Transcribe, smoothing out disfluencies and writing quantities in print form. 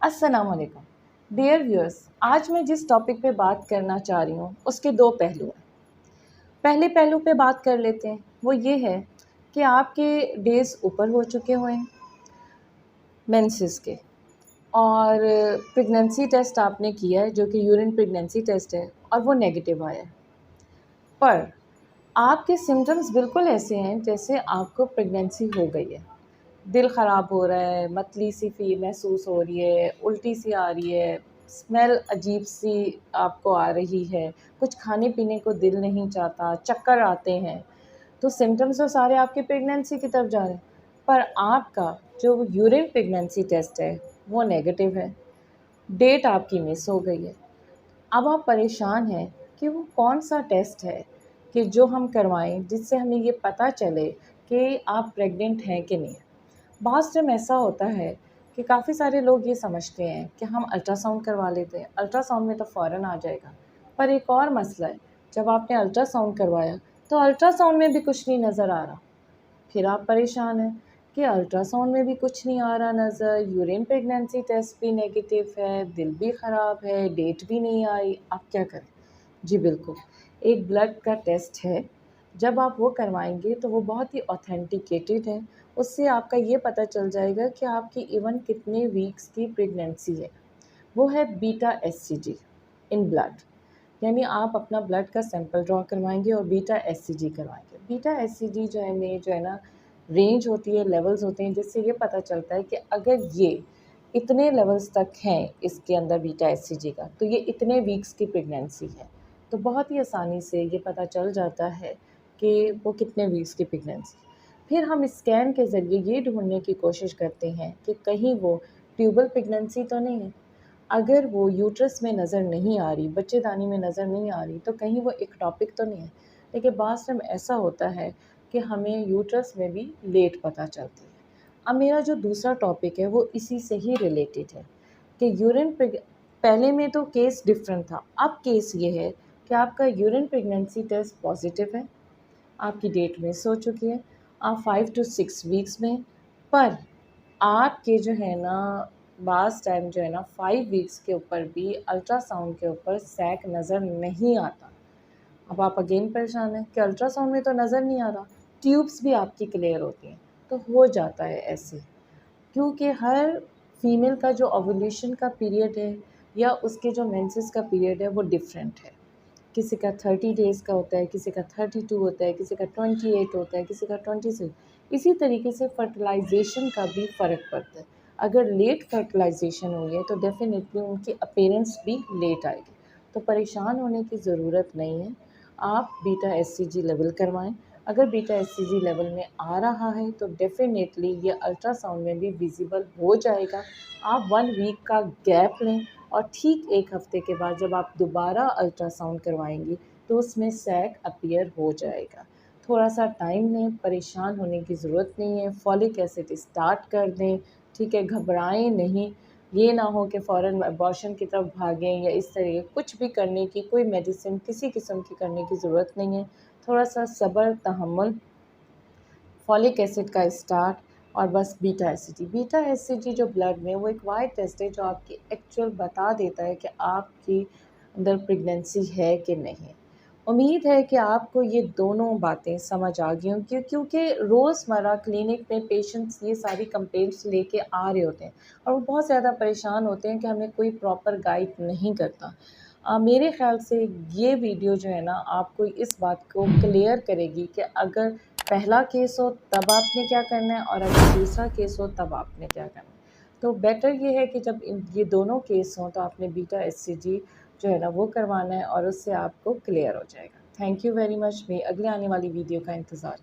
अस्सलाम वालेकुम dear viewers. आज मैं जिस टॉपिक पे बात करना चाह रही हूँ उसके दो पहलू हैं। पहले पहलू पे बात कर लेते हैं, वो ये है कि आपके डेज़ ऊपर हो चुके हुए हैं मेंसेस के, और प्रेगनेंसी टेस्ट आपने किया है जो कि यूरिन प्रेगनेंसी टेस्ट है और वो नेगेटिव आया है। पर आपके सिम्टम्स बिल्कुल ऐसे हैं जैसे आपको प्रेगनेंसी हो गई है। दिल ख़राब हो रहा है, मतली सी फी महसूस हो रही है, उल्टी सी आ रही है, स्मेल अजीब सी आपको आ रही है, कुछ खाने पीने को दिल नहीं चाहता, चक्कर आते हैं। तो सिम्टम्स तो सारे आपके प्रेगनेंसी की तरफ जा रहे हैं, पर आपका जो यूरिन प्रेगनेंसी टेस्ट है वो नेगेटिव है। डेट आपकी मिस हो गई है। अब आप परेशान हैं कि वो कौन-सा टेस्ट है कि जो हम करवाएँ जिससे हमें ये पता चले कि आप प्रेग्नेंट हैं कि नहीं। बहुत टाइम ऐसा होता है कि काफ़ी सारे लोग ये समझते हैं कि हम अल्ट्रासाउंड करवा लेते हैं, अल्ट्रासाउंड में तो फ़ौरन आ जाएगा। पर एक और मसला है, जब आपने अल्ट्रासाउंड करवाया तो अल्ट्रासाउंड में भी कुछ नहीं नज़र आ रहा। फिर आप परेशान हैं कि अल्ट्रासाउंड में भी कुछ नहीं आ रहा नज़र, यूरिन प्रेगनेंसी टेस्ट भी नेगेटिव है, दिल भी ख़राब है, डेट भी नहीं आई, आप क्या करें? जी बिल्कुल, एक ब्लड का टेस्ट है, जब आप वो करवाएँगे तो वो बहुत ही ऑथेंटिकेटेड है। उससे आपका ये पता चल जाएगा कि आपकी इवन कितने वीक्स की प्रेगनेंसी है। वो है बीटा एचसीजी इन ब्लड, यानी आप अपना ब्लड का सैंपल ड्रॉ करवाएँगे और बीटा एचसीजी करवाएँगे। बीटा एचसीजी जो है ना रेंज होती है, लेवल्स होते हैं, जिससे ये पता चलता है कि अगर ये इतने लेवल्स तक हैं इसके अंदर बीटा एचसीजी का, तो ये इतने वीक्स की प्रेगनेंसी है। तो बहुत ही आसानी से ये पता चल जाता है कि वो कितने वीक्स की प्रेगनेंसी। फिर हम स्कैन के ज़रिए ये ढूँढने की कोशिश करते हैं कि कहीं वो ट्यूबल प्रेगनेंसी तो नहीं है। अगर वो यूट्रस में नज़र नहीं आ रही, बच्चेदानी में नज़र नहीं आ रही, तो कहीं वो इक्टोपिक तो नहीं है। लेकिन बाज़ टाइम ऐसा होता है कि हमें यूट्रस में भी लेट पता चलती है। अब मेरा जो दूसरा टॉपिक है वो इसी से ही रिलेटेड है कि पहले में तो केस डिफरेंट था, अब केस ये है कि आपका यूरिन प्रेगनेंसी टेस्ट पॉजिटिव है, आपकी डेट मिस हो चुकी है, आप 5 टू 6 वीक्स में, पर आपके जो है ना बाज़ टाइम जो है ना 5 वीक्स के ऊपर भी अल्ट्रासाउंड के ऊपर सैक नज़र नहीं आता। अब आप अगेन परेशान हैं कि अल्ट्रासाउंड में तो नज़र नहीं आ रहा, ट्यूब्स भी आपकी क्लियर होती हैं, तो हो जाता है ऐसे। क्योंकि हर फीमेल का जो ओव्यूलेशन का पीरियड है या उसके जो मेंसेस का पीरियड है वो डिफरेंट है। किसी का 30 डेज़ का होता है, किसी का 32 होता है, किसी का 28 होता है, किसी का 26। इसी तरीके से फर्टिलाइज़ेशन का भी फ़र्क पड़ता है। अगर लेट फर्टिलाइज़ेशन हुई है तो डेफ़िनेटली उनकी अपीयरेंस भी लेट आएगी। तो परेशान होने की ज़रूरत नहीं है। आप बीटा एचसीजी लेवल करवाएँ। अगर बीटा एचसीजी लेवल में आ रहा है तो डेफ़िनेटली ये अल्ट्रासाउंड में भी विज़िबल हो जाएगा। आप 1 वीक का गैप लें और ठीक 1 हफ़्ते के बाद जब आप दोबारा अल्ट्रासाउंड करवाएँगी तो उसमें सैग अपीयर हो जाएगा। थोड़ा-सा टाइम लें, परेशान होने की ज़रूरत नहीं है, फॉलिक एसिड स्टार्ट कर दें, ठीक है? घबराएँ नहीं, ये ना हो कि फ़ौरन अबॉर्शन की तरफ भागें या इस तरह कुछ भी करने की कोई मेडिसिन किसी किस्म की करने की ज़रूरत नहीं है। थोड़ा-सा सब्र, तहम्मुल, फॉलिक एसिड का स्टार्ट और बस बीटा एचसीजी। बीटा एचसीजी जो ब्लड में वो एक वाइट टेस्ट है जो आपकी एक्चुअल बता देता है कि आपकी अंदर प्रेगनेंसी है कि नहीं। उम्मीद है कि आपको ये दोनों बातें समझ आ गई होंगी, क्योंकि रोज़मर्रा क्लिनिक में पेशेंट्स ये सारी कंप्लेंट्स लेके आ रहे होते हैं और वो बहुत ज़्यादा परेशान होते हैं कि हमें कोई प्रॉपर गाइड नहीं करता। मेरे ख़्याल से ये वीडियो जो है ना आपको इस बात को क्लियर करेगी कि अगर पहला केस हो तब आपने क्या करना है और अगर दूसरा केस हो तब आपने क्या करना है। तो बेटर ये है कि जब ये दोनों केस हों तो आपने बीटा एचसीजी जो है ना वो करवाना है और उससे आपको क्लियर हो जाएगा। Thank you very much. मैं अगले आने वाली वीडियो का इंतज़ार